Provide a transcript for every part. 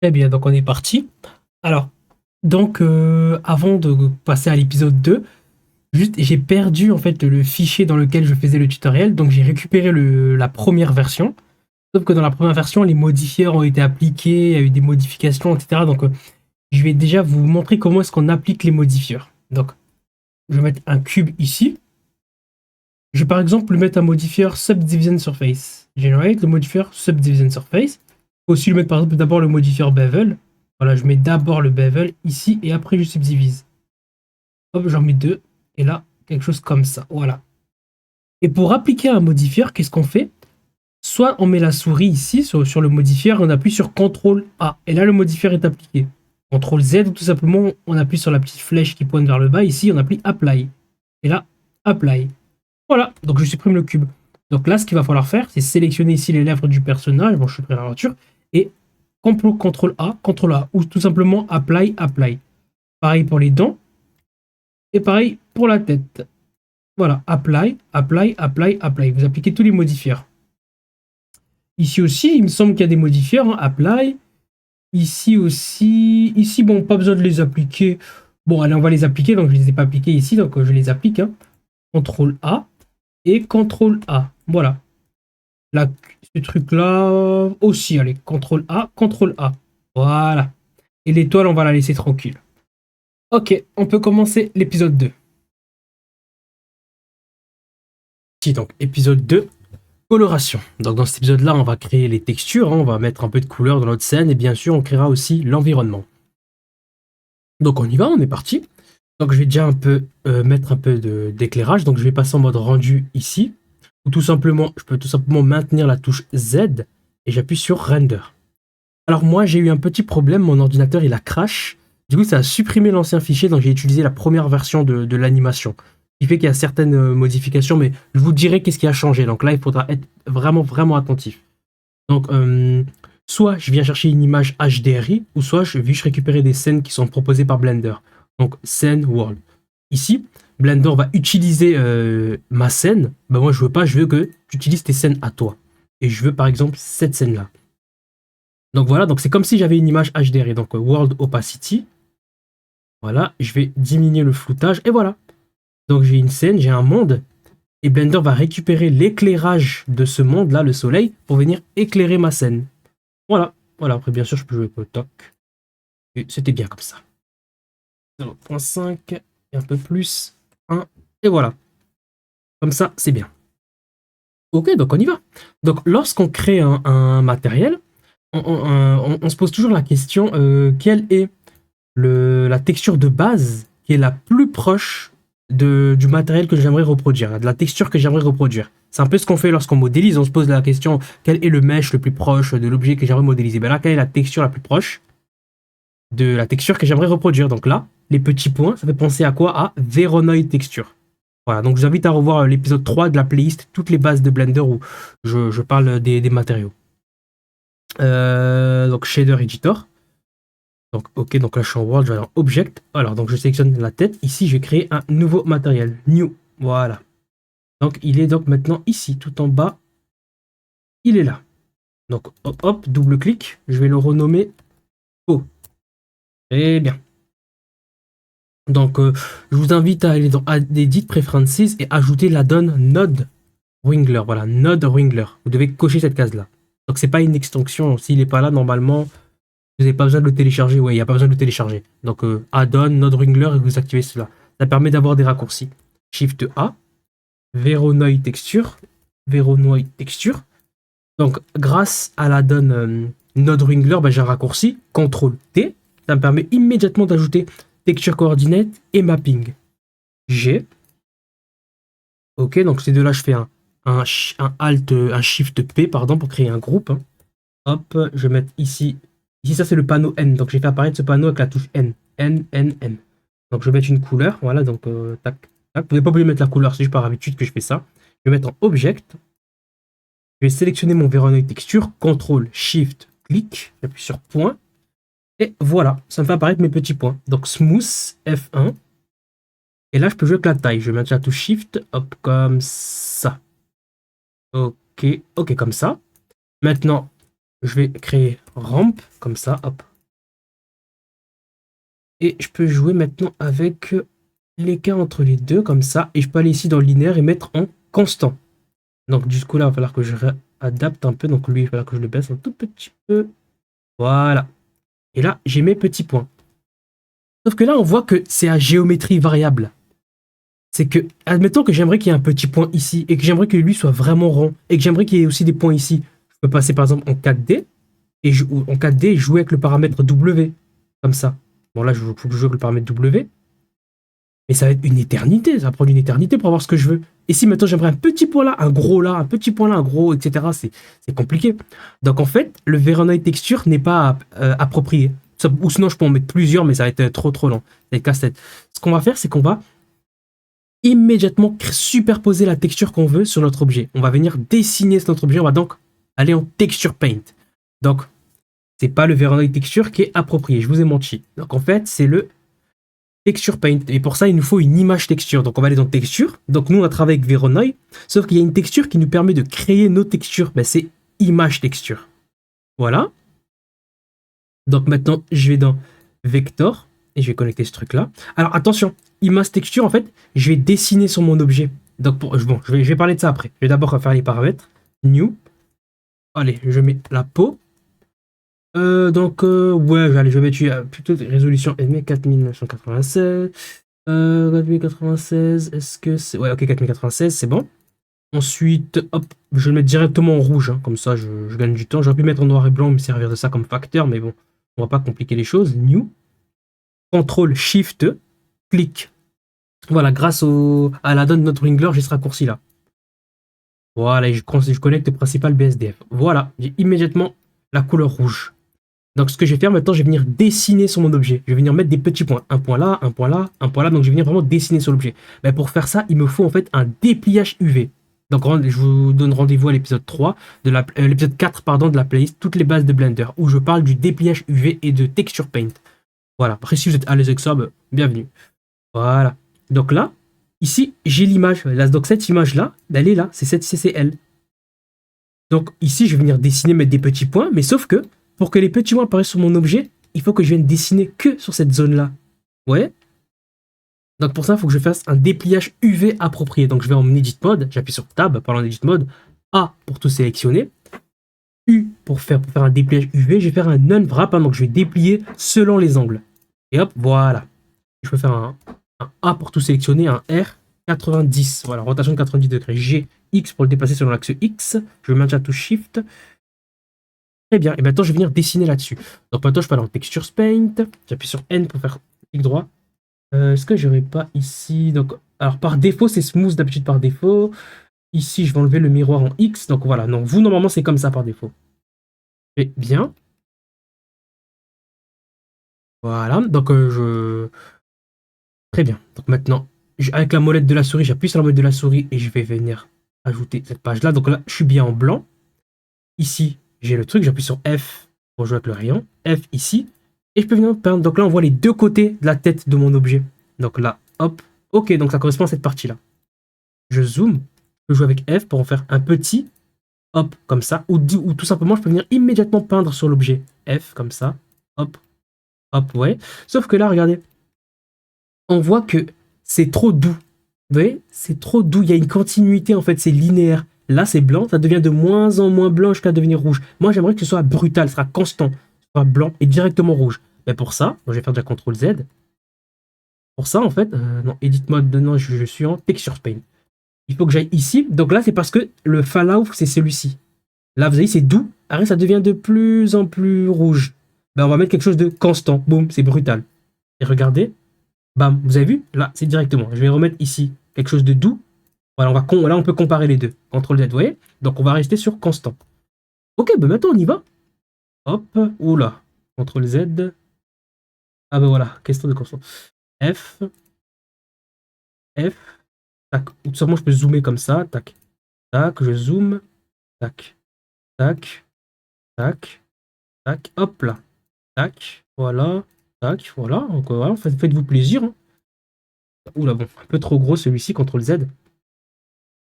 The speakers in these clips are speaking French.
Très bien, donc on est parti. Alors, avant de passer à l'épisode 2, juste j'ai perdu en fait le fichier dans lequel je faisais le tutoriel, donc j'ai récupéré la première version. Sauf que dans la première version, les modifieurs ont été appliqués, il y a eu des modifications, etc. Je vais déjà vous montrer comment est-ce qu'on applique les modifieurs. Donc, je vais mettre un cube ici. Je vais par exemple mettre un modifieur Subdivision Surface. Generate le modifieur Subdivision Surface. Faut aussi lui mettre par exemple d'abord le modifieur Bevel. Voilà, je mets d'abord le Bevel ici et après je subdivise. Hop, j'en mets deux. Et là, quelque chose comme ça. Voilà. Et pour appliquer un modifieur, qu'est-ce qu'on fait? Soit on met la souris ici sur le modifieur et on appuie sur CTRL A. Et là, le modifieur est appliqué. CTRL Z, ou tout simplement, on appuie sur la petite flèche qui pointe vers le bas. Ici, on appuie Apply. Et là, Apply. Voilà, donc je supprime le cube. Donc là, ce qu'il va falloir faire, c'est sélectionner ici les lèvres du personnage. Bon, je suis prêt à la voiture. Et CTRL A, ou tout simplement Apply, Apply. Pareil pour les dents. Et pareil pour la tête. Voilà, Apply, Apply, Apply, Apply. Vous appliquez tous les modifieurs. Ici aussi, il me semble qu'il y a des modifieurs. Hein. Apply. Ici aussi. Ici, bon, pas besoin de les appliquer. Bon, allez, on va les appliquer. Donc, je ne les ai pas appliqués ici. Donc, je les applique. Hein. CTRL A et CTRL A. Voilà. Là, ce truc-là aussi. Allez, CTRL A, CTRL A. Voilà. Et l'étoile, on va la laisser tranquille. Ok, on peut commencer l'épisode 2. Ici, donc, épisode 2. Coloration. Donc dans cet épisode-là, on va créer les textures, hein, on va mettre un peu de couleur dans notre scène et bien sûr, on créera aussi l'environnement. Donc on y va, on est parti. Donc je vais déjà mettre un peu d'éclairage. Donc je vais passer en mode rendu ici. Ou tout simplement, je peux tout simplement maintenir la touche Z et j'appuie sur Render. Alors moi, j'ai eu un petit problème, mon ordinateur il a crash. Du coup, ça a supprimé l'ancien fichier, donc j'ai utilisé la première version de l'animation. Ce qui fait qu'il y a certaines modifications, mais je vous dirai qu'est-ce qui a changé. Donc là, il faudra être vraiment, vraiment attentif. Donc, soit je viens chercher une image HDRI, ou soit je vais juste récupérer des scènes qui sont proposées par Blender. Donc, scène world. Ici, Blender va utiliser ma scène. Ben moi, je veux pas, je veux que tu utilises tes scènes à toi. Et je veux par exemple cette scène-là. Donc voilà, donc c'est comme si j'avais une image HDRI. Donc, World Opacity. Voilà, je vais diminuer le floutage. Et voilà. Donc, j'ai une scène, j'ai un monde. Et Blender va récupérer l'éclairage de ce monde-là, le soleil, pour venir éclairer ma scène. Voilà, voilà. Après, bien sûr, je peux jouer au toc. Et c'était bien comme ça. 0.5 et un peu plus. 1. Et voilà. Comme ça, c'est bien. Ok, donc on y va. Donc, lorsqu'on crée un matériel, on se pose toujours la question quelle est la texture de base qui est la plus proche du matériel que j'aimerais reproduire, de la texture que j'aimerais reproduire. C'est un peu ce qu'on fait lorsqu'on modélise. On se pose la question quel est le mesh le plus proche de l'objet que j'aimerais modéliser. Ben là, quelle est la texture la plus proche de la texture que j'aimerais reproduire? Donc là, les petits points, ça fait penser à quoi? À Voronoi Texture. Voilà, donc je vous invite à revoir l'épisode 3 de la playlist, toutes les bases de Blender où je parle des matériaux. Donc Shader Editor. Donc ok, donc là je suis en World, je vais dans Object. Alors donc je sélectionne la tête. Ici je vais créer un nouveau matériel. New. Voilà. Donc il est donc maintenant ici, tout en bas. Il est là. Donc hop, hop, double-clic. Je vais le renommer O. Très bien. Donc je vous invite à aller dans Edit Preferences et ajouter l'add-on Node Wrangler. Voilà, Node Wrangler. Vous devez cocher cette case-là. Donc c'est pas une extension. S'il n'est pas là, normalement, vous n'avez pas besoin de le télécharger. Ouais, il n'y a pas besoin de le télécharger. Donc add-on Node Wrangler et vous activez cela. Ça permet d'avoir des raccourcis. Shift A, Voronoi Texture, Voronoi Texture. Donc grâce à l'add-on Node Wrangler, ben, j'ai un raccourci, CTRL T. Ça me permet immédiatement d'ajouter texture coordinate et mapping. G. Ok, donc ces deux-là, je fais un Alt, un Shift P, pardon, pour créer un groupe. Hein. Hop, je vais mettre ici. Ici, ça, c'est le panneau N. Donc, j'ai fait apparaître ce panneau avec la touche N. N, N, N. Donc, je vais mettre une couleur. Voilà, donc, tac, tac. Vous n'êtes pas obligé de mettre la couleur, c'est juste par habitude que je fais ça. Je vais mettre en Object. Je vais sélectionner mon Voronoi Texture. CTRL, Shift, clic. J'appuie sur point. Et voilà, ça me fait apparaître mes petits points. Donc, Smooth, F1. Et là, je peux jouer avec la taille. Je vais mettre la touche Shift, hop, comme ça. Ok, ok, comme ça. Maintenant, je vais créer ramp, comme ça, hop. Et je peux jouer maintenant avec l'écart entre les deux, comme ça. Et je peux aller ici dans le linéaire et mettre en constant. Donc du coup là, il va falloir que je réadapte un peu. Donc lui, il va falloir que je le baisse un tout petit peu. Voilà. Et là, j'ai mes petits points. Sauf que là, on voit que c'est à géométrie variable. C'est que, admettons que j'aimerais qu'il y ait un petit point ici, et que j'aimerais que lui soit vraiment rond, et que j'aimerais qu'il y ait aussi des points ici. Je peux passer par exemple en 4D, et en 4D, jouer avec le paramètre W, comme ça. Bon là, il faut que je joue avec le paramètre W, mais ça va être une éternité, ça va prendre une éternité pour avoir ce que je veux. Et si maintenant j'aimerais un petit point là, un gros là, un petit point là, un gros, etc., c'est compliqué. Donc en fait, le Voronoi texture n'est pas approprié. Ou sinon, je peux en mettre plusieurs, mais ça va être trop long. Ça va être casse-tête. Ce qu'on va faire, c'est qu'on va immédiatement superposer la texture qu'on veut sur notre objet. On va venir dessiner notre objet, on va donc aller en Texture Paint. Donc, c'est pas le Voronoi texture qui est approprié, je vous ai menti. Donc en fait, c'est le Texture Paint. Et pour ça, il nous faut une image texture. Donc on va aller dans Texture. Donc nous, on a travaillé avec Voronoi, sauf qu'il y a une texture qui nous permet de créer nos textures. Ben, c'est Image Texture. Voilà. Donc maintenant, je vais dans Vector et je vais connecter ce truc-là. Alors attention, Image Texture, en fait, je vais dessiner sur mon objet. Donc bon, je vais parler de ça après. Je vais d'abord faire les paramètres. New. Allez, je mets la peau. Ouais, allez, je vais mettre plutôt résolution 4996. 4096, est-ce que c'est... Ouais, ok, 4096, c'est bon. Ensuite, hop, je vais le mettre directement en rouge, hein, comme ça je gagne du temps. J'aurais pu mettre en noir et blanc, me servir de ça comme facteur, mais bon, on va pas compliquer les choses. New, CTRL SHIFT, clic. Voilà, grâce à la donne de notre Wrangler, j'ai ce raccourci là. Voilà, et je connecte le principal BSDF. Voilà, j'ai immédiatement la couleur rouge. Donc ce que je vais faire maintenant, je vais venir dessiner sur mon objet. Je vais venir mettre des petits points. Un point là, un point là, un point là. Donc je vais venir vraiment dessiner sur l'objet. Mais pour faire ça, il me faut en fait un dépliage UV. Donc je vous donne rendez-vous à l'épisode 3, l'épisode 4 pardon, de la playlist Toutes les bases de Blender, où je parle du dépliage UV et de Texture Paint. Voilà, après si vous êtes à l'aise avec ça, bienvenue. Voilà. Donc là, ici, j'ai l'image. Donc cette image-là, elle est là, c'est cette CCL. Donc ici, je vais venir dessiner, mettre des petits points, mais sauf que pour que les petits points apparaissent sur mon objet, il faut que je vienne dessiner que sur cette zone-là. Ouais. Donc pour ça, il faut que je fasse un dépliage UV approprié. Donc je vais en Edit Mode, j'appuie sur Tab, parlant d'Edit Mode, A pour tout sélectionner, U pour faire un dépliage UV, je vais faire un Unwrap, donc je vais déplier selon les angles. Et hop, voilà. Je peux faire un A pour tout sélectionner, un R, 90, voilà, rotation de 90 degrés, G, X pour le déplacer selon l'axe X, je maintiens tout Shift. Très bien, et maintenant je vais venir dessiner là-dessus. Donc maintenant je peux aller en Texture Paint, j'appuie sur N pour faire clic droit. Est-ce que j'aurais pas ici, donc, alors par défaut c'est smooth d'habitude par défaut. Ici je vais enlever le miroir en X, donc voilà, donc vous normalement c'est comme ça par défaut. Et bien. Voilà, donc Très bien, donc maintenant, avec la molette de la souris, j'appuie sur la molette de la souris et je vais venir ajouter cette page-là. Donc là, je suis bien en blanc. Ici, j'ai le truc, j'appuie sur F pour jouer avec le rayon. F ici. Et je peux venir peindre. Donc là, on voit les deux côtés de la tête de mon objet. Donc là, hop. Ok, donc ça correspond à cette partie-là. Je zoome. Je peux jouer avec F pour en faire un petit. Hop, comme ça. Ou tout simplement, je peux venir immédiatement peindre sur l'objet. F, comme ça. Hop. Hop, ouais. Sauf que là, regardez. On voit que c'est trop doux. Vous voyez, c'est trop doux. Il y a une continuité, en fait, c'est linéaire. Là, c'est blanc, ça devient de moins en moins blanc jusqu'à devenir rouge. Moi, j'aimerais que ce soit brutal, ce sera constant, ce sera blanc et directement rouge. Mais pour ça, je vais faire déjà CTRL Z. Pour ça, en fait, non, Edit Mode, non, je suis en Texture Paint. Il faut que j'aille ici. Donc là, c'est parce que le fallout, c'est celui-ci. Là, vous voyez, c'est doux. Après, ça devient de plus en plus rouge. Ben, on va mettre quelque chose de constant. Boum, c'est brutal. Et regardez, bam, vous avez vu? Là, c'est directement. Je vais remettre ici quelque chose de doux. Voilà, là, on peut comparer les deux. CTRL Z, vous voyez? Donc, on va rester sur constant. Ok, ben maintenant, on y va. Hop, oula. CTRL Z. Ah ben voilà, question de constant. F, F, tac. Ou tout simplement, je peux zoomer comme ça. Tac, tac, je zoome. Tac, tac, tac, tac. Hop là. Tac, voilà. Tac, voilà. Donc, voilà, faites-vous plaisir. Hein. Oula, bon, un peu trop gros celui-ci, CTRL Z.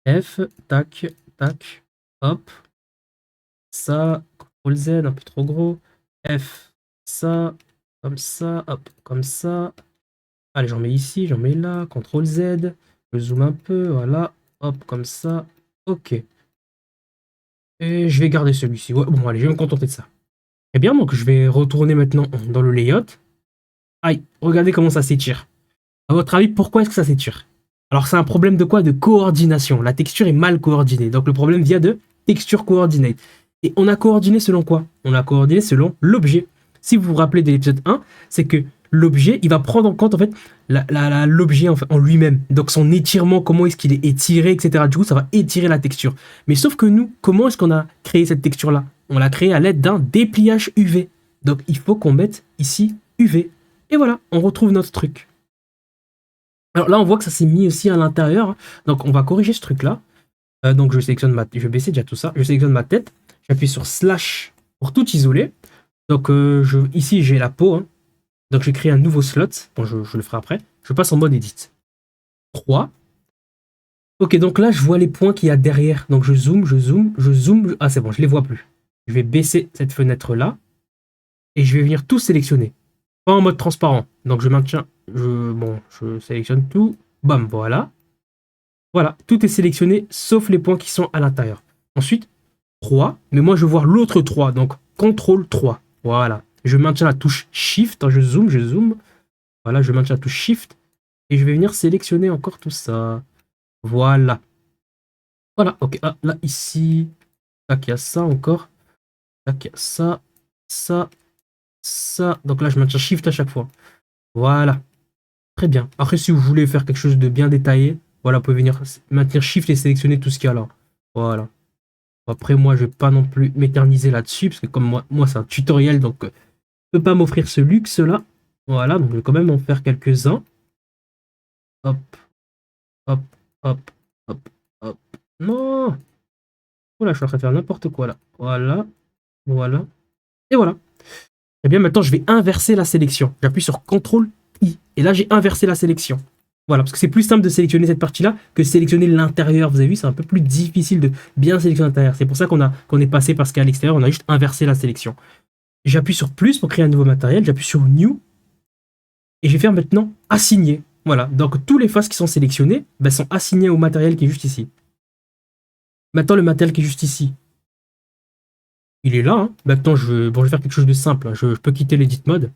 F, tac, tac, hop, ça, CTRL Z, un peu trop gros, F, ça, comme ça, hop, comme ça. Allez, j'en mets ici, j'en mets là, CTRL Z. Je zoome un peu, voilà. Hop, comme ça. Ok. Et je vais garder celui-ci. Ouais, bon, allez, je vais me contenter de ça. Très bien, donc je vais retourner maintenant dans le layout. Aïe, regardez comment ça s'étire. À votre avis, pourquoi est-ce que ça s'étire? Alors, c'est un problème de quoi? De coordination. La texture est mal coordonnée. Donc, le problème vient de texture coordinate. Et on a coordonné selon quoi? On a coordonné selon l'objet. Si vous vous rappelez de l'épisode 1, c'est que l'objet, il va prendre en compte en fait l'objet en lui-même. Donc son étirement, comment est-ce qu'il est étiré, etc. Du coup, ça va étirer la texture. Mais sauf que nous, comment est-ce qu'on a créé cette texture-là? On l'a créée à l'aide d'un dépliage UV. Donc il faut qu'on mette ici UV. Et voilà, on retrouve notre truc. Alors là, on voit que ça s'est mis aussi à l'intérieur. Donc on va corriger ce truc-là. Donc je sélectionne je vais baisser déjà tout ça. Je sélectionne ma tête. J'appuie sur slash pour tout isoler. Donc ici j'ai la peau. Hein. Donc je crée un nouveau slot. Bon, je le ferai après. Je passe en mode edit. 3. Ok, donc là je vois les points qu'il y a derrière. Donc je zoome, je zoome, je zoome. Ah c'est bon, je les vois plus. Je vais baisser cette fenêtre là. Et je vais venir tout sélectionner. Pas en mode transparent. Donc je maintiens. Je sélectionne tout. Bam, voilà. Voilà, tout est sélectionné sauf les points qui sont à l'intérieur. Ensuite, 3, mais moi je veux voir l'autre 3, donc CTRL 3. Voilà, je maintiens la touche Shift, je zoome, je zoome. Voilà, je maintiens la touche Shift et je vais venir sélectionner encore tout ça. Voilà. Voilà, ok, ah, là, ici, tac, il y a ça encore. Tac, il y a ça, ça, ça. Donc là, je maintiens Shift à chaque fois. Voilà, très bien. Après, si vous voulez faire quelque chose de bien détaillé, voilà, vous pouvez venir maintenir Shift et sélectionner tout ce qu'il y a là. Voilà. Après, moi, je vais pas non plus m'éterniser là-dessus, parce que comme moi c'est un tutoriel, donc je peux pas m'offrir ce luxe-là. Voilà, donc je vais quand même en faire quelques-uns. Hop, hop, hop, hop, hop. Non! Voilà, je suis en train de faire n'importe quoi là. Voilà, voilà, et voilà. Et bien maintenant, je vais inverser la sélection. J'appuie sur CTRL-I, et là, j'ai inversé la sélection. Voilà, parce que c'est plus simple de sélectionner cette partie-là que de sélectionner l'intérieur. Vous avez vu, c'est un peu plus difficile de bien sélectionner l'intérieur. C'est pour ça qu'on est passé parce qu'à l'extérieur, on a juste inversé la sélection. J'appuie sur plus pour créer un nouveau matériel, j'appuie sur New, et je vais faire maintenant assigner. Voilà, donc tous les faces qui sont sélectionnées sont assignées au matériel qui est juste ici. Maintenant, le matériel qui est juste ici, il est là. Hein. Maintenant, je vais faire quelque chose de simple. Hein. Je peux quitter l'edit mode.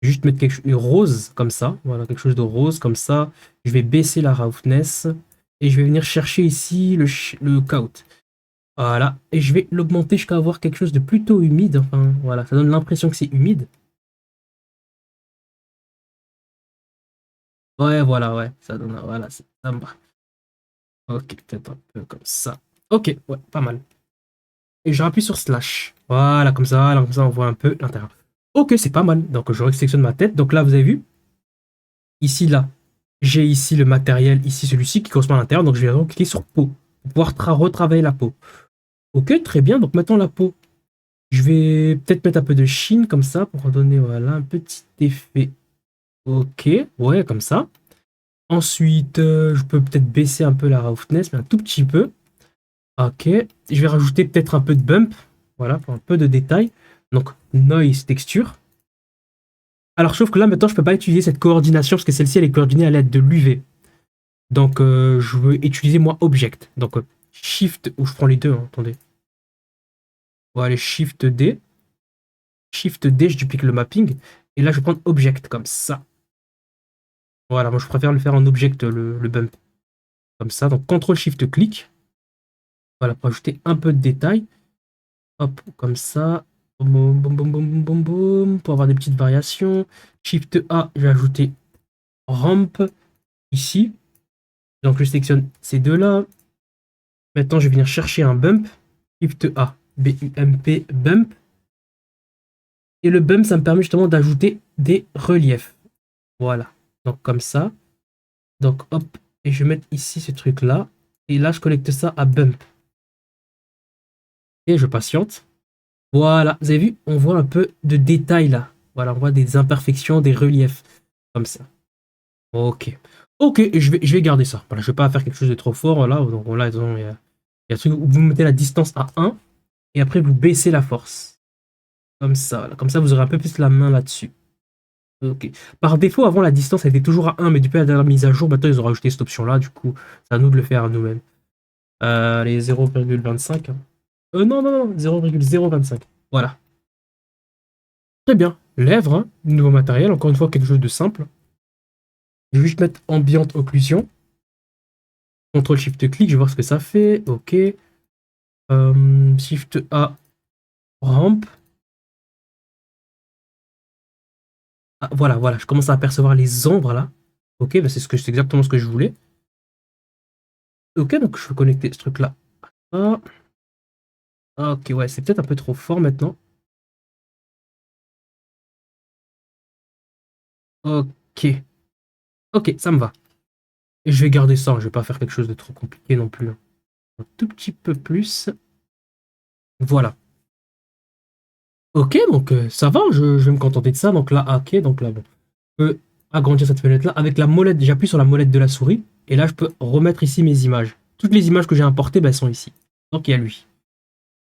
Juste mettre quelque chose de rose comme ça. Voilà, quelque chose de rose comme ça. Je vais baisser la roughness et je vais venir chercher ici le count. Voilà, et je vais l'augmenter jusqu'à avoir quelque chose de plutôt humide. Enfin, voilà, ça donne l'impression que c'est humide. Ouais, voilà, ouais, ça donne, voilà, ça me va. Ok, peut-être un peu comme ça. Ok, ouais, pas mal. Et je rappuie sur slash. Voilà, comme ça, on voit un peu l'intérieur. Ok, c'est pas mal. Donc, je sélectionne ma tête. Donc là, vous avez vu, ici, là, j'ai ici le matériel, ici, celui-ci qui correspond à l'intérieur. Donc, je vais cliquer sur peau pour pouvoir retravailler la peau. Ok, très bien. Donc, maintenant, la peau, je vais peut-être mettre un peu de sheen comme ça pour redonner, voilà, un petit effet. Ok, ouais, comme ça. Ensuite, je peux peut-être baisser un peu la roughness, mais un tout petit peu. Ok, je vais rajouter peut-être un peu de bump, voilà, pour un peu de détail. Donc, noise texture. Alors, sauf que là, maintenant, je peux pas utiliser cette coordination parce que celle-ci, elle est coordonnée à l'aide de l'UV. Donc, je veux utiliser, moi, object. Donc, shift, ou je prends les deux, hein, attendez. Voilà, shift D. Shift D, je duplique le mapping. Et là, je vais prendre object, comme ça. Voilà, moi, je préfère le faire en object, le bump. Comme ça, donc, CTRL SHIFT clic. Voilà, pour ajouter un peu de détail. Hop, comme ça. Boum, boum, boum, boum, boum, boum, pour avoir des petites variations. Shift A, je vais ajouter ramp ici. Donc je sélectionne ces deux-là. Maintenant, je vais venir chercher un bump. Shift A, B-U-M-P, bump. Et le bump, ça me permet justement d'ajouter des reliefs. Voilà. Donc comme ça. Donc hop, et je vais mettre ici ce truc-là. Et là, je connecte ça à bump. Et je patiente. Voilà, vous avez vu, on voit un peu de détails là. Voilà, on voit des imperfections, des reliefs. Comme ça. Ok. Ok, et je vais garder ça. Voilà, je vais pas faire quelque chose de trop fort là. Donc là, il y a un truc où vous mettez la distance à 1 et après vous baissez la force. Comme ça, voilà. Comme ça, vous aurez un peu plus la main là-dessus. Ok. Par défaut, avant, la distance elle était toujours à 1, mais depuis la dernière mise à jour, maintenant ils ont rajouté cette option-là. Du coup, c'est à nous de le faire nous-mêmes. Les 0,25. Hein. Non, non, non, 0,025. Voilà. Très bien. Lèvres, hein, nouveau matériel, encore une fois quelque chose de simple. Je vais juste mettre ambiante occlusion. CTRL Shift clic, je vais voir ce que ça fait. Ok. Shift A, ramp. Ah, voilà, voilà, je commence à apercevoir les ombres là. Ok, bah c'est exactement ce que je voulais. Ok, donc je peux connecter ce truc là. Ah, ok, ouais, c'est peut-être un peu trop fort maintenant. Ok, ok, ça me va. Et je vais garder ça, je vais pas faire quelque chose de trop compliqué non plus. Hein. Un tout petit peu plus. Voilà. Ok, donc ça va, je vais me contenter de ça. Donc là, ok, donc là, bon. Je peux agrandir cette fenêtre-là avec la molette. J'appuie sur la molette de la souris. Et là, je peux remettre ici mes images. Toutes les images que j'ai importées, bah, elles sont ici. Donc il y a lui.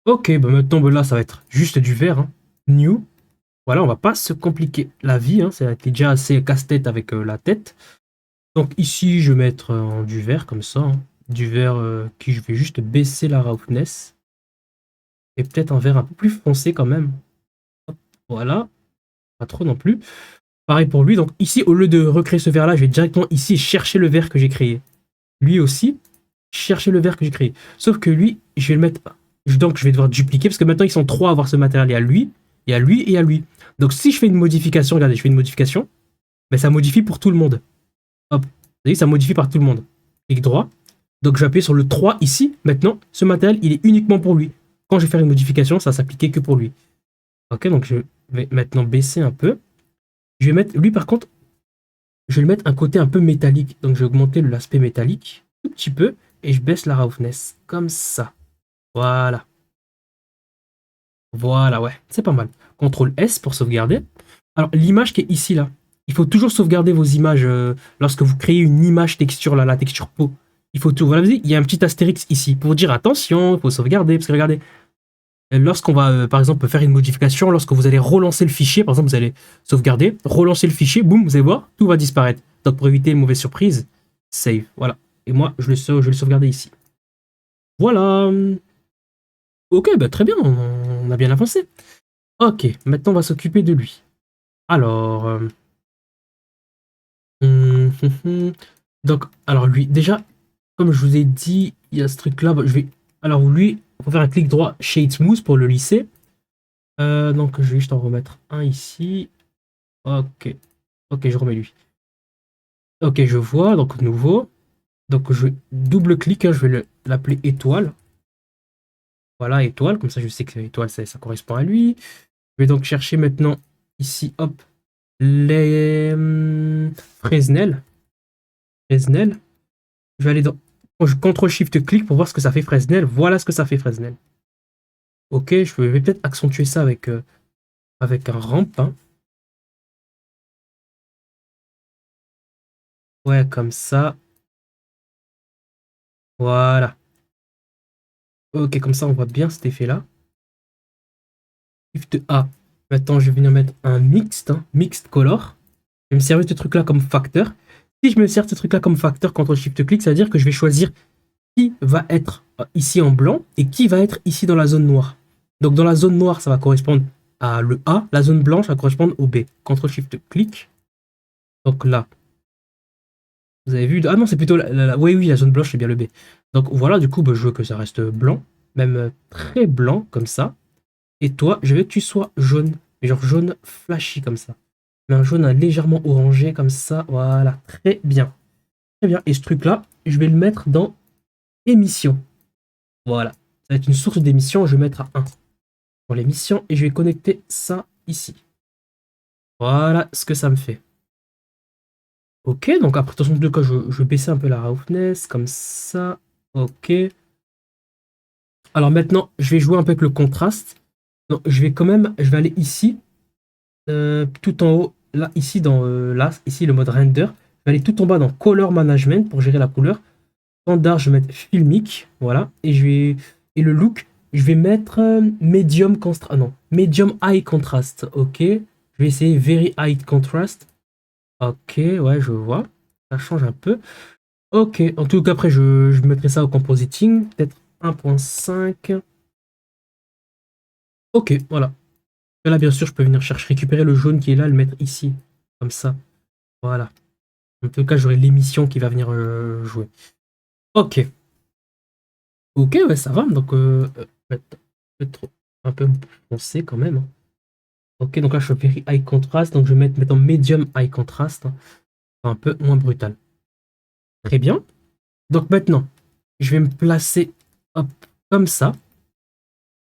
Ok, bah maintenant, bah, là, ça va être juste du vert. Hein. New. Voilà, on va pas se compliquer la vie. Hein. Ça a été déjà assez casse-tête avec la tête. Donc ici, je vais mettre en du vert comme ça. Hein. Du vert qui je vais juste baisser la roughness. Et peut-être un vert un peu plus foncé quand même. Hop, voilà, pas trop non plus. Pareil pour lui. Donc ici, au lieu de recréer ce vert-là, je vais directement ici chercher le vert que j'ai créé. Lui aussi, chercher le vert que j'ai créé. Sauf que lui, je vais le mettre... Donc je vais devoir dupliquer, parce que maintenant ils sont trois à avoir ce matériel. Il y a lui, il y a lui et il y a lui. Donc si je fais une modification, regardez, je fais une modification, ben, ça modifie pour tout le monde. Hop, vous voyez, ça modifie par tout le monde. Clic droit. Donc je vais appuyer sur le 3 ici. Maintenant, ce matériel, il est uniquement pour lui. Quand je vais faire une modification, ça s'appliquait que pour lui. Ok, donc je vais maintenant baisser un peu. Je vais mettre, lui par contre, je vais le mettre un côté un peu métallique. Donc je vais augmenter l'aspect métallique, tout petit peu, et je baisse la roughness, comme ça. Voilà. Voilà, ouais, c'est pas mal. CTRL S pour sauvegarder. Alors, l'image qui est ici, là, il faut toujours sauvegarder vos images lorsque vous créez une image texture, là, la texture peau. Il faut tout. Voilà, vous voyez, il y a un petit astérix ici pour vous dire attention, il faut sauvegarder. Parce que regardez, lorsqu'on va, par exemple, faire une modification, lorsque vous allez relancer le fichier, par exemple, vous allez sauvegarder, relancer le fichier, boum, vous allez voir, tout va disparaître. Donc, pour éviter une mauvaise surprise, save. Voilà. Et moi, je vais le sauvegarder ici. Voilà. Ok, bah très bien, on a bien avancé. Ok, maintenant on va s'occuper de lui. Alors, donc, alors lui, déjà, comme je vous ai dit, il y a ce truc-là. Bah, je vais, alors lui, on va faire un clic droit Shade Smooth pour le lisser. Donc, je vais juste en remettre un ici. Ok, ok, je remets lui. Ok, je vois, donc nouveau. Donc, je double-clic, hein, je vais l'appeler étoile. Voilà, étoile, comme ça je sais que étoile, ça correspond à lui. Je vais donc chercher maintenant ici, hop, les Fresnel. Fresnel. Je vais aller dans. Je CTRL-SHIFT-clic pour voir ce que ça fait Fresnel. Voilà ce que ça fait Fresnel. Ok, je vais peut-être accentuer ça avec un ramp. Hein. Ouais, comme ça. Voilà. Ok, comme ça on voit bien cet effet-là. Shift A. Maintenant, je vais venir mettre un mixed, hein, mixed color. Je vais me servir de ce truc-là comme facteur. Si je me sers de ce truc-là comme facteur, CTRL-SHIFT-clic, ça veut dire que je vais choisir qui va être ici en blanc et qui va être ici dans la zone noire. Donc dans la zone noire, ça va correspondre à le A, la zone blanche va correspondre au B. CTRL-SHIFT-clic. Donc là, vous avez vu... Ah non, c'est plutôt... Oui, oui, la zone blanche, c'est bien le B. Donc voilà, du coup, bah, je veux que ça reste blanc, même très blanc, comme ça. Et toi, je veux que tu sois jaune, genre jaune flashy, comme ça. Mais un jaune légèrement orangé, comme ça. Voilà, très bien. Très bien. Et ce truc-là, je vais le mettre dans émission. Voilà. Ça va être une source d'émission, je vais mettre à 1 pour l'émission et je vais connecter ça ici. Voilà ce que ça me fait. Ok, donc après, de toute façon, de cas, je vais baisser un peu la roughness, comme ça. Ok. Alors maintenant, je vais jouer un peu avec le contraste. Donc, je vais quand même, je vais aller ici, tout en haut, là, ici, là, ici, le mode render. Je vais aller tout en bas dans Color Management pour gérer la couleur. Standard, je vais mettre filmique, voilà. Et le look, je vais mettre medium high contrast. Ok. Je Je vais essayer Very High Contrast. Ok, ouais, je vois. Ça change un peu. Ok, en tout cas, après, je mettrai ça au compositing. Peut-être 1.5. Ok, voilà. Et là, bien sûr, je peux venir chercher, récupérer le jaune qui est là, le mettre ici. Comme ça. Voilà. En tout cas, j'aurai l'émission qui va venir jouer. Ok. Ok, ouais, ça va. Donc, peut-être un peu foncé quand même, hein. Ok, donc là, je fais high contrast. Donc, je vais mettre, mettons, medium high contrast, hein. Un peu moins brutal. Très bien. Donc, maintenant, je vais me placer hop, comme ça.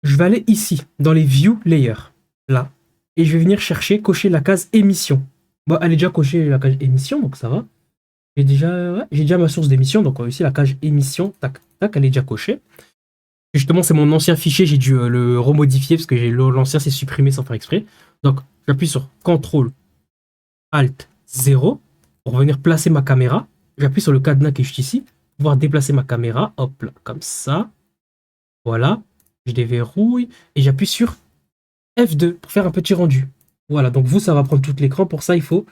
Je vais aller ici, dans les view layers. Là. Et je vais venir chercher, cocher la case émission. Bon, elle est déjà cochée la case émission, donc ça va. J'ai déjà ma source d'émission, donc ici la case émission, tac, tac, elle est déjà cochée. Justement, c'est mon ancien fichier, j'ai dû le remodifier parce que l'ancien s'est supprimé sans faire exprès. Donc, j'appuie sur CTRL Alt 0 pour venir placer ma caméra. J'appuie sur le cadenas qui est juste ici pour pouvoir déplacer ma caméra. Hop là, comme ça. Voilà. Je déverrouille et j'appuie sur F2 pour faire un petit rendu. Voilà, donc vous, ça va prendre tout l'écran. Pour ça, il faut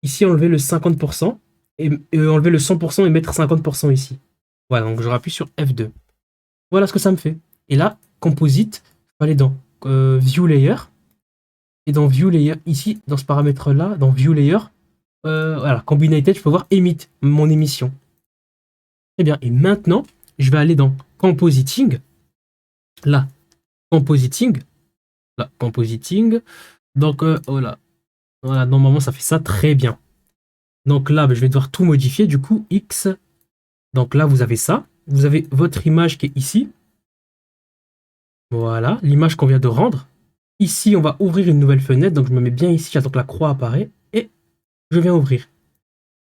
ici enlever le 50% et enlever le 100% et mettre 50% ici. Voilà, donc je rappuie sur F2. Voilà ce que ça me fait. Et là, Composite, je vais aller dans View Layer. Et dans View Layer, ici, dans ce paramètre-là, dans View Layer, voilà, Combinated, je peux voir Emit, mon émission. Très bien. Et maintenant, je vais aller dans Compositing. Là, Compositing. Là, Compositing. Donc, voilà. Voilà, normalement, ça fait ça très bien. Donc là, je vais devoir tout modifier. Du coup, X. Donc là, vous avez ça. Vous avez votre image qui est ici. Voilà, l'image qu'on vient de rendre. Ici, on va ouvrir une nouvelle fenêtre. Donc, je me mets bien ici. J'attends que la croix apparaît. Et je viens ouvrir.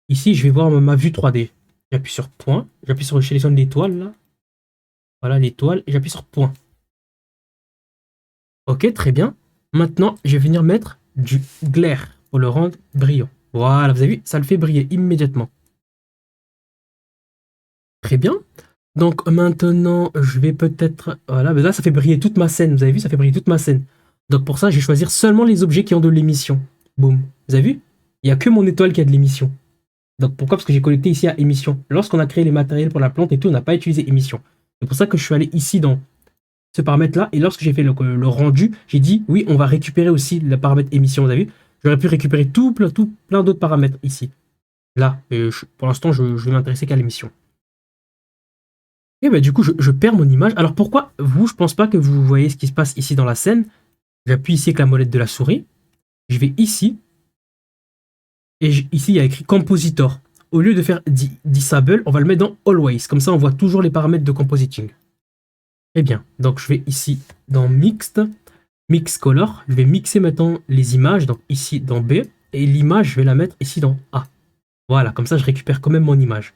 Ici, je vais voir ma vue 3D. J'appuie sur point. J'appuie sur l'étoile, là. Voilà, l'étoile. Et j'appuie sur point. Ok, très bien. Maintenant, je vais venir mettre du glare pour le rendre brillant. Voilà, vous avez vu, ça le fait briller immédiatement. Très bien. Donc maintenant, je vais peut-être... Voilà, mais là, ça fait briller toute ma scène. Vous avez vu, ça fait briller toute ma scène. Donc pour ça, je vais choisir seulement les objets qui ont de l'émission. Boum. Vous avez vu? Il n'y a que mon étoile qui a de l'émission. Donc pourquoi? Parce que j'ai connecté ici à émission. Lorsqu'on a créé les matériels pour la plante et tout, on n'a pas utilisé émission. C'est pour ça que je suis allé ici dans ce paramètre-là. Et lorsque j'ai fait le rendu, j'ai dit, oui, on va récupérer aussi le paramètre émission. Vous avez vu? J'aurais pu récupérer tout plein d'autres paramètres ici. Là, pour l'instant, je vais m'intéresser qu'à l'émission. Et bah, du coup, je perds mon image. Alors pourquoi vous, je pense pas que vous voyez ce qui se passe ici dans la scène. J'appuie ici avec la molette de la souris. Je vais ici. Et ici, il y a écrit Compositor. Au lieu de faire Disable, on va le mettre dans Always. Comme ça, on voit toujours les paramètres de compositing. Très bien. Donc, je vais ici dans Mixed. Mix Color. Je vais mixer maintenant les images. Donc, ici dans B. Et l'image, je vais la mettre ici dans A. Voilà. Comme ça, je récupère quand même mon image.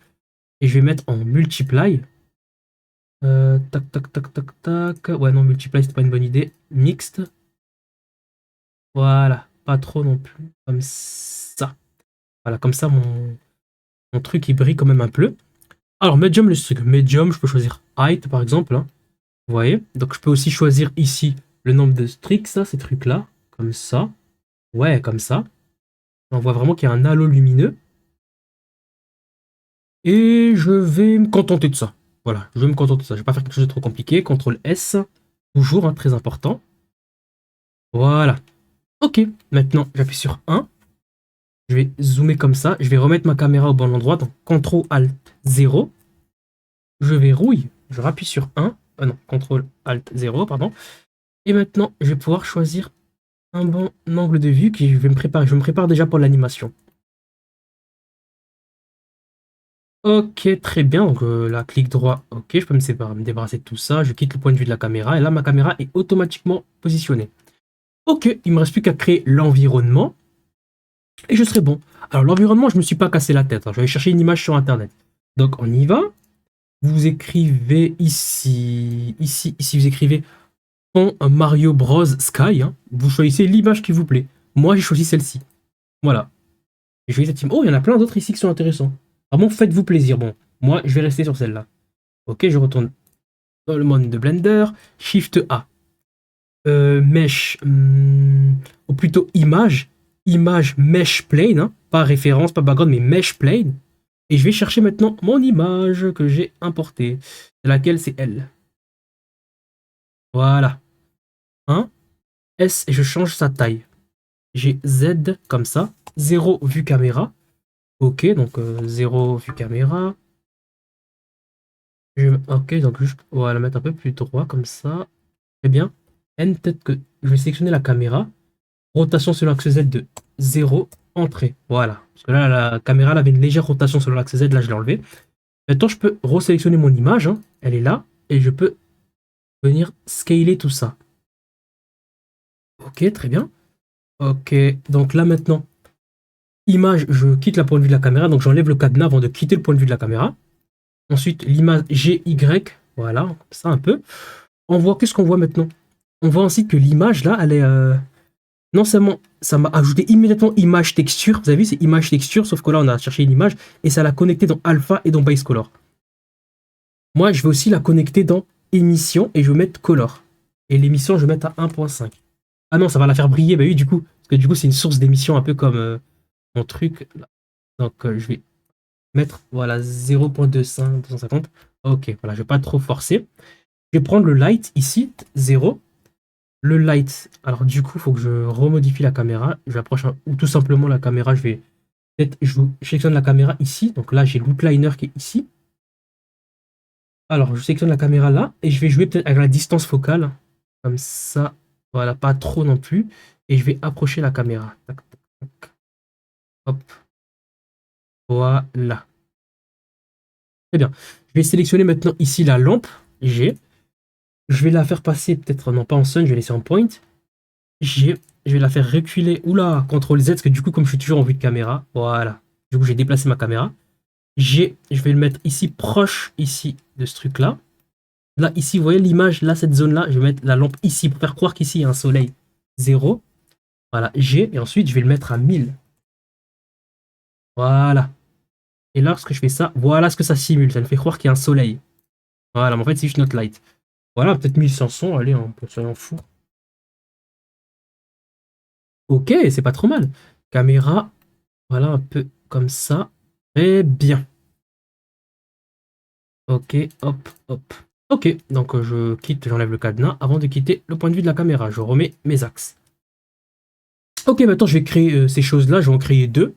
Et je vais mettre en Multiply. Tac, tac, tac, tac, tac. Ouais, non, Multiply, c'était pas une bonne idée. Mixed. Voilà. Pas trop non plus. Comme ça. Voilà, comme ça, mon truc, il brille quand même un peu. Alors, Medium, le truc. Medium, je peux choisir Height, par exemple, hein. Vous voyez? Donc, je peux aussi choisir ici le nombre de streaks, ça, ces trucs-là. Comme ça. Ouais, comme ça. On voit vraiment qu'il y a un halo lumineux. Et je vais me contenter de ça. Voilà, je vais me contenter de ça. Je vais pas faire quelque chose de trop compliqué. CTRL S. Toujours, hein, très important. Voilà. Ok, maintenant, j'appuie sur 1. Je vais zoomer comme ça. Je vais remettre ma caméra au bon endroit. Donc, CTRL ALT 0. Je verrouille. Je rappuie sur 1. Non, CTRL ALT 0, pardon. Et maintenant, je vais pouvoir choisir un bon angle de vue qui je vais me préparer. Je me prépare déjà pour l'animation. Ok, très bien. Donc là, clic droit. Ok, je peux me débarrasser de tout ça. Je quitte le point de vue de la caméra. Et là, ma caméra est automatiquement positionnée. Ok, il me reste plus qu'à créer l'environnement. Et je serai bon. Alors, l'environnement, je ne me suis pas cassé la tête, hein. Je vais aller chercher une image sur Internet. Donc, on y va. Vous écrivez ici, vous écrivez fond Mario Bros Sky, hein. Vous choisissez l'image qui vous plaît. Moi, j'ai choisi celle-ci. Voilà. J'ai choisi cette image. Oh, il y en a plein d'autres ici qui sont intéressants. Vraiment, faites-vous plaisir. Bon, moi, je vais rester sur celle-là. Ok, je retourne dans le mode de Blender. Shift A. Mesh, ou plutôt image, image mesh plane, hein, pas référence, pas background, mais mesh plane. Et je vais chercher maintenant mon image que j'ai importée, laquelle c'est elle. Voilà. Hein, S, et je change sa taille. J'ai Z comme ça, 0 vue caméra. Ok, donc 0 vue caméra. Ok, donc juste, on va la mettre un peu plus droit comme ça. Très bien. N, peut-être que je vais sélectionner la caméra. Rotation sur l'axe Z de 0, entrée. Voilà. Parce que là, la caméra elle avait une légère rotation sur l'axe Z, là je l'ai enlevé. Maintenant, je peux resélectionner mon image, hein. Elle est là, et je peux venir scaler tout ça. Ok, très bien. Ok, donc là maintenant, image, je quitte la point de vue de la caméra, donc j'enlève le cadenas avant de quitter le point de vue de la caméra. Ensuite, l'image GY, voilà, comme ça un peu. On voit, qu'est-ce qu'on voit maintenant? On voit ensuite que l'image là, elle est, non seulement ça m'a ajouté immédiatement image texture, vous avez vu, c'est image texture, sauf que là on a cherché une image et ça l'a connecté dans alpha et dans base color. Moi je vais aussi la connecter dans émission et je vais mettre color. Et l'émission je vais mettre à 1.5. Ah non, ça va la faire briller, bah oui, du coup, parce que du coup c'est une source d'émission un peu comme mon truc. Là. Donc je vais mettre voilà 0.25, 250. Ok, voilà, je vais pas trop forcer. Je vais prendre le light ici, 0. Le light, alors du coup, il faut que je remodifie la caméra. Je approche ou tout simplement la caméra, je vais peut-être, je sélectionne la caméra ici. Donc là, j'ai l'outliner qui est ici. Alors, je sélectionne la caméra là et je vais jouer peut-être avec la distance focale. Comme ça, voilà, pas trop non plus. Et je vais approcher la caméra. Tac, tac, tac. Hop, voilà. Très bien. Je vais sélectionner maintenant ici la lampe G. Je vais la faire passer peut-être, non pas en sun, je vais laisser en point. G. Je vais la faire reculer. Oula, CTRL Z, parce que du coup, comme je suis toujours en vue de caméra, voilà. Du coup, j'ai déplacé ma caméra. G, je vais le mettre ici, proche ici de ce truc-là. Là, ici, vous voyez l'image, là, cette zone-là, je vais mettre la lampe ici pour faire croire qu'ici, il y a un soleil. 0. Voilà, G, et ensuite, je vais le mettre à 1000. Voilà. Et lorsque je fais ça, voilà ce que ça simule. Ça me fait croire qu'il y a un soleil. Voilà, mais en fait, c'est juste notre light. Voilà, peut-être 1500, allez, on peut s'en fout. Ok, c'est pas trop mal. Caméra, voilà, un peu comme ça. Très bien. Ok, hop, hop. Ok, donc je quitte, j'enlève le cadenas avant de quitter le point de vue de la caméra. Je remets mes axes. Ok, maintenant je vais créer ces choses-là, je vais en créer deux.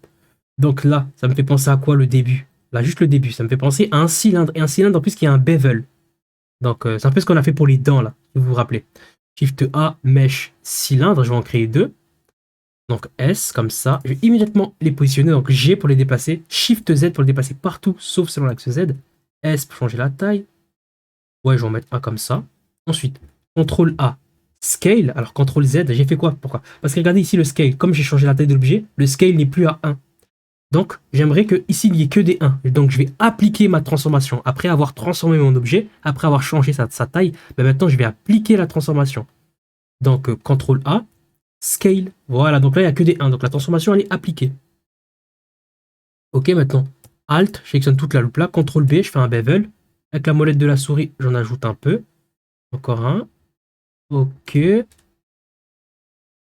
Donc là, ça me fait penser à quoi le début? Là, juste le début, ça me fait penser à un cylindre. Et un cylindre en plus qui a un bevel. Donc c'est un peu ce qu'on a fait pour les dents là, si vous vous rappelez. Shift A, mesh, cylindre, je vais en créer deux. Donc S, comme ça. Je vais immédiatement les positionner. Donc G pour les déplacer. Shift Z pour les déplacer partout, sauf selon l'axe Z. S pour changer la taille. Ouais, je vais en mettre un comme ça. Ensuite, CTRL A, Scale. Alors, CTRL Z, j'ai fait quoi? Pourquoi? Parce que regardez ici le Scale. Comme j'ai changé la taille de l'objet, le Scale n'est plus à 1. Donc, j'aimerais que ici il n'y ait que des 1. Donc, je vais appliquer ma transformation. Après avoir transformé mon objet, après avoir changé sa taille, ben maintenant, je vais appliquer la transformation. Donc, CTRL A, Scale. Voilà, donc là, il n'y a que des 1. Donc, la transformation, elle est appliquée. Ok, maintenant, Alt, je sélectionne toute la loupe là. CTRL B, je fais un bevel. Avec la molette de la souris, j'en ajoute un peu. Encore un. Ok.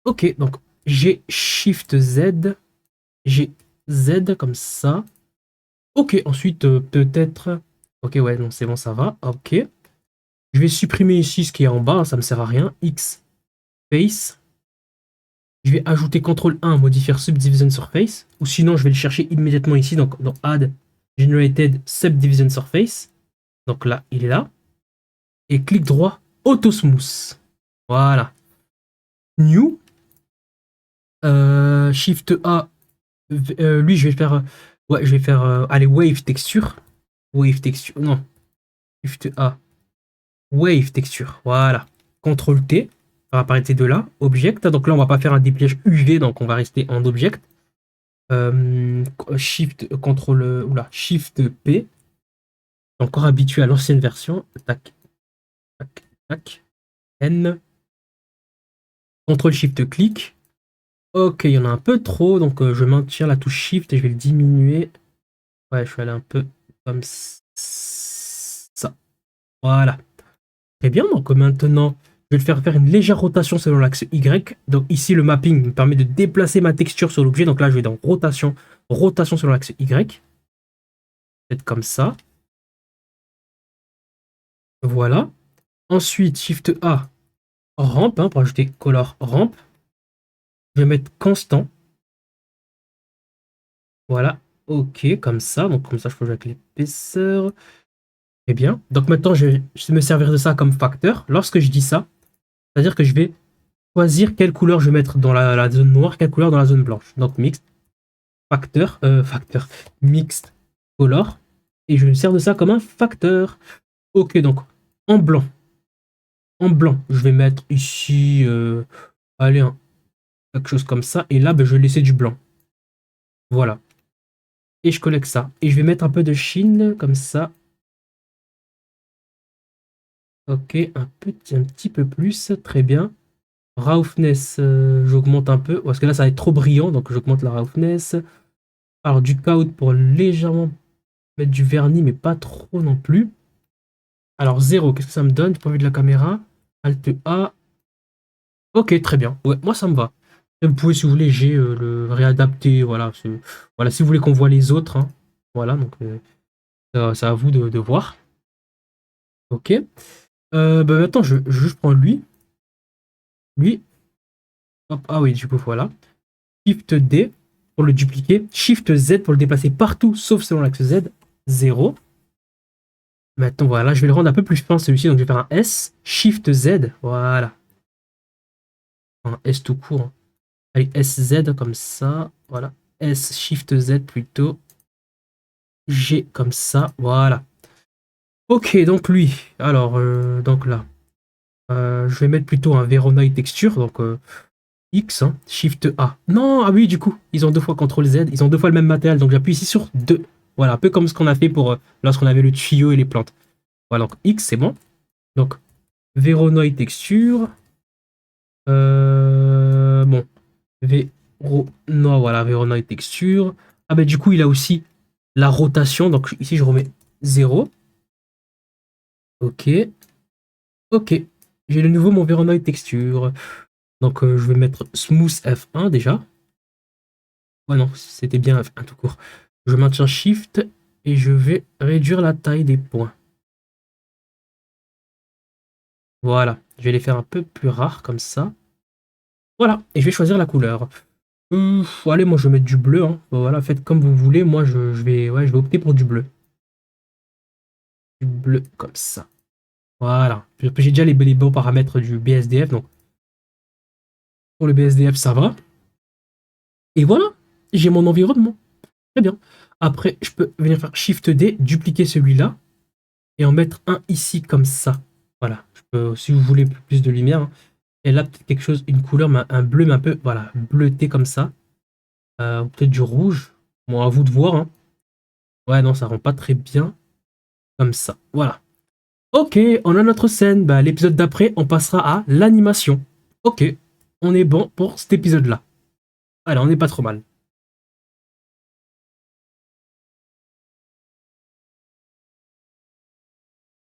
Ok, donc j'ai Shift Z. J'ai Z comme ça. Ok, ensuite, peut-être... Ok, ouais, non, c'est bon, ça va. Ok. Je vais supprimer ici ce qui est en bas, ça ne me sert à rien. X, Face. Je vais ajouter CTRL 1, modifier Subdivision Surface. Ou sinon, je vais le chercher immédiatement ici, donc dans Add, Generated Subdivision Surface. Donc là, il est là. Et clic droit, Auto Smooth. Voilà. New. Shift A. Lui, je vais faire. Ouais, je vais faire. Allez, Wave Texture. Wave Texture. Non. Shift A. Wave Texture. Voilà. CTRL T. Ça va apparaître ces deux-là. Object. Donc là, on va pas faire un dépliage UV, donc on va rester en Object. Shift, CTRL. Oula. Shift P. Encore habitué à l'ancienne version. Tac. Tac. Tac. N. CTRL Shift clic. Ok, il y en a un peu trop, donc je maintiens la touche Shift et je vais le diminuer. Ouais, je vais aller un peu comme ça. Voilà. Très bien, donc maintenant, Je vais le faire une légère rotation selon l'axe Y. Donc ici, le mapping me permet de déplacer ma texture sur l'objet. Donc là, je vais dans rotation, rotation selon l'axe Y. Peut-être comme ça. Voilà. Ensuite, Shift A, rampe, pour ajouter color rampe. Je vais mettre constant. Voilà. OK, comme ça. Donc comme ça, je peux jouer avec l'épaisseur. Très bien. Donc maintenant, je vais me servir de ça comme facteur. Lorsque je dis ça, c'est-à-dire que je vais choisir quelle couleur je vais mettre dans la zone noire, quelle couleur dans la zone blanche. Donc mixte, facteur, mixte, color. Et je me sers de ça comme un facteur. OK, donc en blanc. En blanc, je vais mettre ici, allez, quelque chose comme ça. Et là, ben, je vais laisser du blanc. Voilà. Et je collecte ça. Et je vais mettre un peu de sheen, comme ça. OK, un petit peu plus. Très bien. Roughness, j'augmente un peu. Parce que là, ça va être trop brillant. Donc, j'augmente la roughness. Alors, du coat pour légèrement mettre du vernis, mais pas trop non plus. Alors, 0, qu'est-ce que ça me donne? Du point de vue de la caméra. Alt A. OK, très bien. Ouais, moi, ça me va. Et vous pouvez, si vous voulez, le réadapter. Voilà, voilà, si vous voulez qu'on voit les autres. Hein. Voilà, donc c'est à vous de voir. OK. Bah, maintenant, je vais juste prendre lui. Lui. Hop, ah oui, du coup, voilà. Shift D pour le dupliquer. Shift Z pour le déplacer partout, sauf selon l'axe Z. 0. Maintenant, voilà, je vais le rendre un peu plus fin celui-ci. Donc, je vais faire un S. Shift Z. Voilà. Un S tout court. Hein. Allez, SZ comme ça. Voilà. S, Shift Z plutôt. G comme ça. Voilà. Ok, donc lui. Alors, donc là. Je vais mettre plutôt un Voronoi texture. Donc, X, hein, Shift A. Non, ah oui, du coup, ils ont deux fois CTRL Z. Ils ont deux fois le même matériel. Donc, j'appuie ici sur 2. Voilà, un peu comme ce qu'on a fait pour lorsqu'on avait le tuyau et les plantes. Voilà, donc X, c'est bon. Donc, Voronoi texture. Bon. Voronoi, voilà, Voronoi texture. Ah ben du coup, il a aussi la rotation. Donc ici, je remets 0. Ok. Ok. J'ai de nouveau mon Voronoi texture. Donc je vais mettre Smooth F1 déjà. Ouais, non, c'était bien F1 tout court. Je maintiens Shift et je vais réduire la taille des points. Voilà. Je vais les faire un peu plus rares comme ça. Voilà. Et je vais choisir la couleur. Allez, moi je vais mettre du bleu. Hein. Voilà, faites comme vous voulez. Moi je vais opter pour du bleu. Du bleu comme ça. Voilà. J'ai déjà les bons paramètres du BSDF. Donc pour le BSDF, ça va. Et voilà. J'ai mon environnement. Très bien. Après, je peux venir faire Shift D, dupliquer celui-là. Et en mettre un ici comme ça. Voilà. Je peux, si vous voulez plus de lumière. Hein. Et là, peut-être quelque chose, une couleur, un bleu, mais un peu, voilà, bleuté comme ça. Peut-être du rouge. Bon, à vous de voir. Hein. Ouais, non, ça rend pas très bien. Comme ça. Voilà. Ok, on a notre scène. Bah, l'épisode d'après, on passera à l'animation. Ok, on est bon pour cet épisode-là. Allez, on n'est pas trop mal.